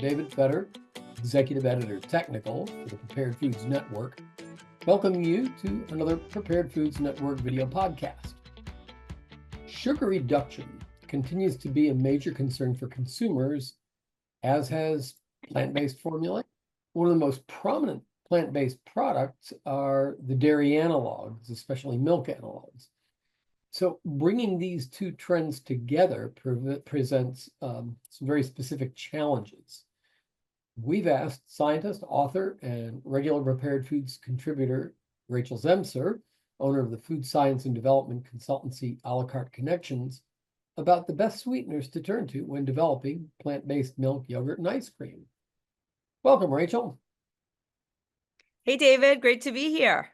David Fetter, Executive Editor Technical for the Prepared Foods Network, welcoming you to another Prepared Foods Network video podcast. Sugar reduction continues to be a major concern for consumers, as has plant-based formula. One of the most prominent plant-based products are the dairy analogs, especially milk analogs. So bringing these two trends together presents some very specific challenges. We've asked scientist, author, and regular Prepared Foods contributor Rachel Zemser, owner of the food science and development consultancy a la carte Connections, about the best sweeteners to turn to when developing plant-based milk, yogurt, and ice cream. Welcome, Rachel. Hey, David, great to be here.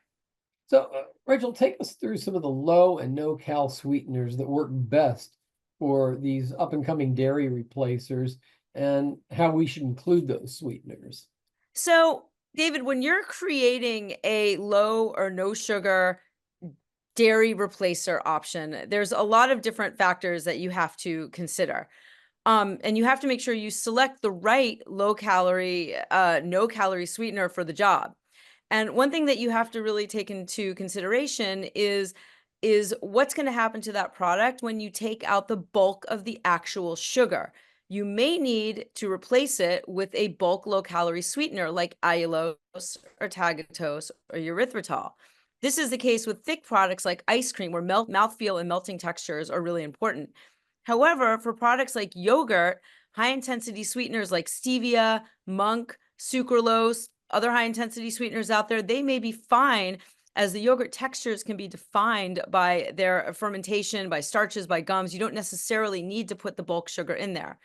So, Rachel, take us through some of the low and no-cal sweeteners that work best for these up-and-coming dairy replacers and how we should include those sweeteners. So, David, when you're creating a low or no sugar dairy replacer option, there's a lot of different factors that you have to consider. And you have to make sure you select the right low-calorie, no-calorie sweetener for the job. And one thing that you have to really take into consideration is what's going to happen to that product when you take out the bulk of the actual sugar. You may need to replace it with a bulk low-calorie sweetener like allulose or tagatose or erythritol. This is the case with thick products like ice cream, where mouthfeel and melting textures are really important. However, for products like yogurt, high-intensity sweeteners like stevia, monk, sucralose, other high-intensity sweeteners out there, they may be fine, as the yogurt textures can be defined by their fermentation, by starches, by gums. You don't necessarily need to put the bulk sugar in there.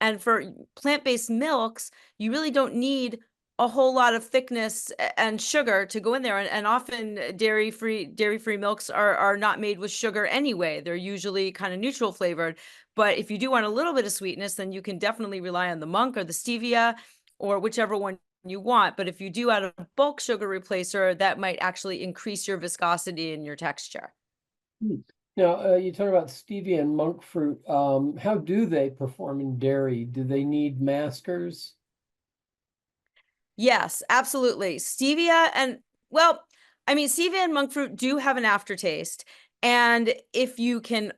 And for plant-based milks, you really don't need a whole lot of thickness and sugar to go in there. And often dairy-free milks are not made with sugar anyway. They're usually kind of neutral flavored. But if you do want a little bit of sweetness, then you can definitely rely on the monk or the stevia or whichever one you want. But if you do add a bulk sugar replacer, that might actually increase your viscosity and your texture. Now, you talk about stevia and monk fruit. How do they perform in dairy? Do they need maskers? Yes, absolutely. Stevia and stevia and monk fruit do have an aftertaste. And if you can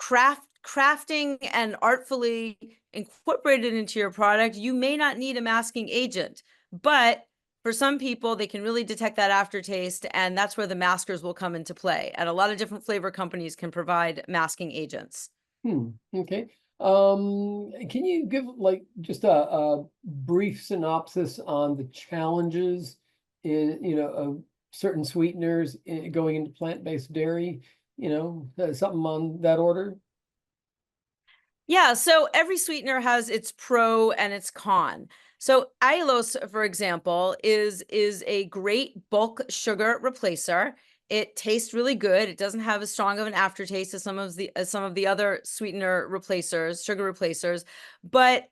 crafting and artfully incorporate it into your product, you may not need a masking agent. But for some people, they can really detect that aftertaste, and that's where the maskers will come into play. And a lot of different flavor companies can provide masking agents. Okay. Can you give just a brief synopsis on the challenges of certain sweeteners going into plant-based dairy? Something on that order? Yeah, so every sweetener has its pro and its con. So allulose, for example, is a great bulk sugar replacer. It tastes really good. It doesn't have as strong of an aftertaste as some of the other sweetener replacers, sugar replacers, but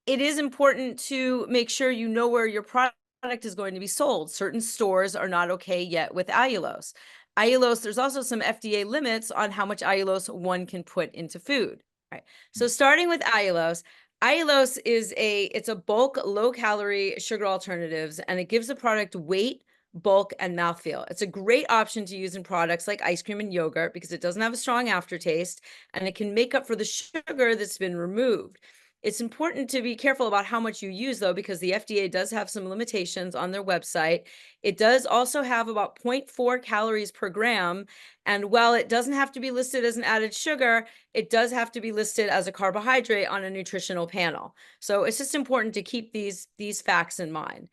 it is important to make sure you know where your product is going to be sold. Certain stores are not okay yet with allulose. Allulose, there's also some FDA limits on how much allulose one can put into food. Right. So starting with allulose, it's a bulk low-calorie sugar alternatives, and it gives the product weight, bulk, and mouthfeel. It's a great option to use in products like ice cream and yogurt because it doesn't have a strong aftertaste, and it can make up for the sugar that's been removed. It's important to be careful about how much you use, though, because the FDA does have some limitations on their website. It does also have about 0.4 calories per gram. And while it doesn't have to be listed as an added sugar, it does have to be listed as a carbohydrate on a nutritional panel. So it's just important to keep these facts in mind.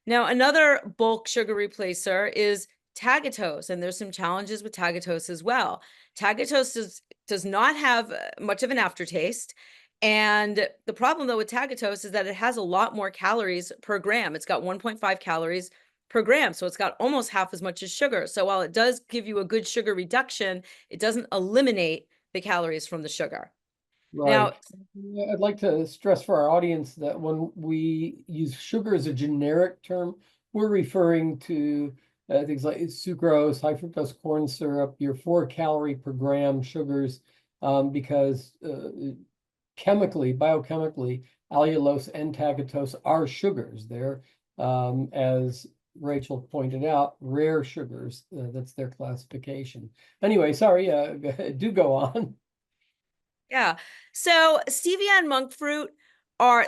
Now, another bulk sugar replacer is tagatose, and there's some challenges with tagatose as well. Tagatose does not have much of an aftertaste. And the problem, though, with tagatose is that it has a lot more calories per gram. It's got 1.5 calories per gram, so it's got almost half as much as sugar. So while it does give you a good sugar reduction, it doesn't eliminate the calories from the sugar. Right. Now, I'd like to stress for our audience that when we use sugar as a generic term, we're referring to things like sucrose, high fructose corn syrup, your 4 calorie per gram sugars, because biochemically, allulose and tagatose are sugars. They're, as Rachel pointed out, rare sugars. That's their classification. Anyway, sorry, do go on. Yeah. So stevia and monk fruit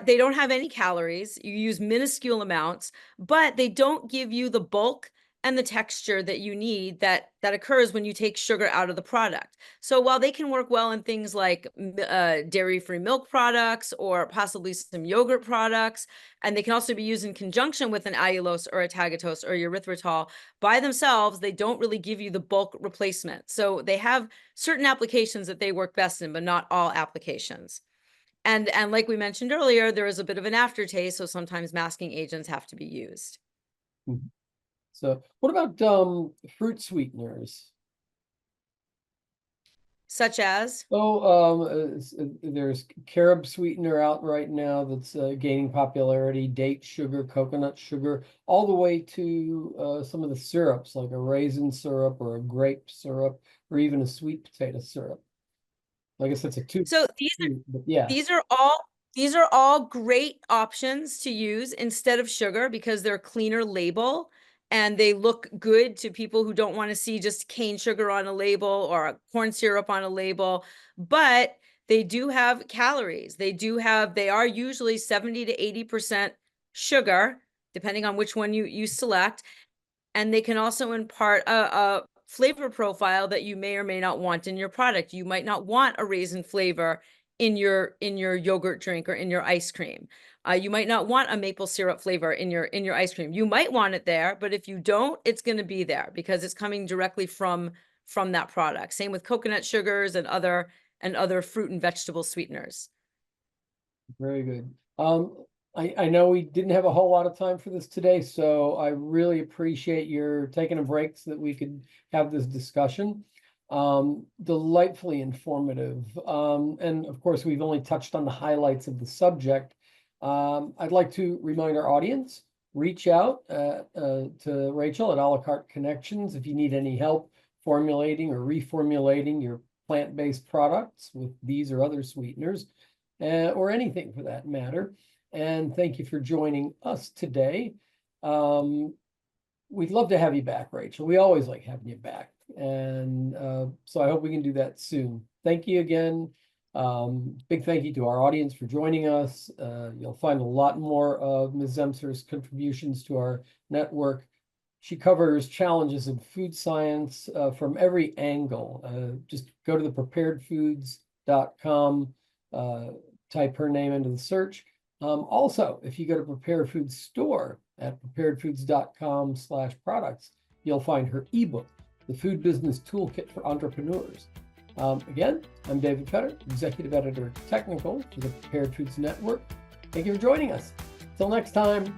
they don't have any calories. You use minuscule amounts, but they don't give you the bulk and the texture that you need that occurs when you take sugar out of the product. So while they can work well in things like dairy-free milk products or possibly some yogurt products, and they can also be used in conjunction with an allulose or a tagatose or erythritol, by themselves, they don't really give you the bulk replacement. So they have certain applications that they work best in, but not all applications. And like we mentioned earlier, there is a bit of an aftertaste, so sometimes masking agents have to be used. Mhm. So what about fruit sweeteners? Such as? There's carob sweetener out right now that's gaining popularity, date sugar, coconut sugar, all the way to some of the syrups like a raisin syrup or a grape syrup or even a sweet potato syrup. I guess that's a two. So But yeah. these are all great options to use instead of sugar because they're cleaner label and they look good to people who don't want to see just cane sugar on a label or a corn syrup on a label, but they do have calories. They are usually 70 to 80% sugar, depending on which one you select. And they can also impart a flavor profile that you may or may not want in your product. You might not want a raisin flavor in your yogurt drink or in your ice cream. You might not want a maple syrup flavor in your ice cream. You might want it there, but if you don't, it's going to be there because it's coming directly from that product. Same with coconut sugars and other fruit and vegetable sweeteners. Very good. I know we didn't have a whole lot of time for this today, so I really appreciate your taking a break so that we could have this discussion. Delightfully informative. And of course, we've only touched on the highlights of the subject. I'd like to remind our audience, reach out to Rachel at A La Carte Connections if you need any help formulating or reformulating your plant-based products with these or other sweeteners. Or anything for that matter. And thank you for joining us today. We'd love to have you back, Rachel. We always like having you back. And so I hope we can do that soon. Thank you again. Big thank you to our audience for joining us. You'll find a lot more of Ms. Zemser's contributions to our network. She covers challenges in food science from every angle. Just go to the preparedfoods.com. Type her name into the search. Also, if you go to Prepared Foods Store at preparedfoods.com/products, you'll find her ebook, The Food Business Toolkit for Entrepreneurs. Again, I'm David Fetter, Executive Editor Technical for the Prepared Foods Network. Thank you for joining us. Until next time.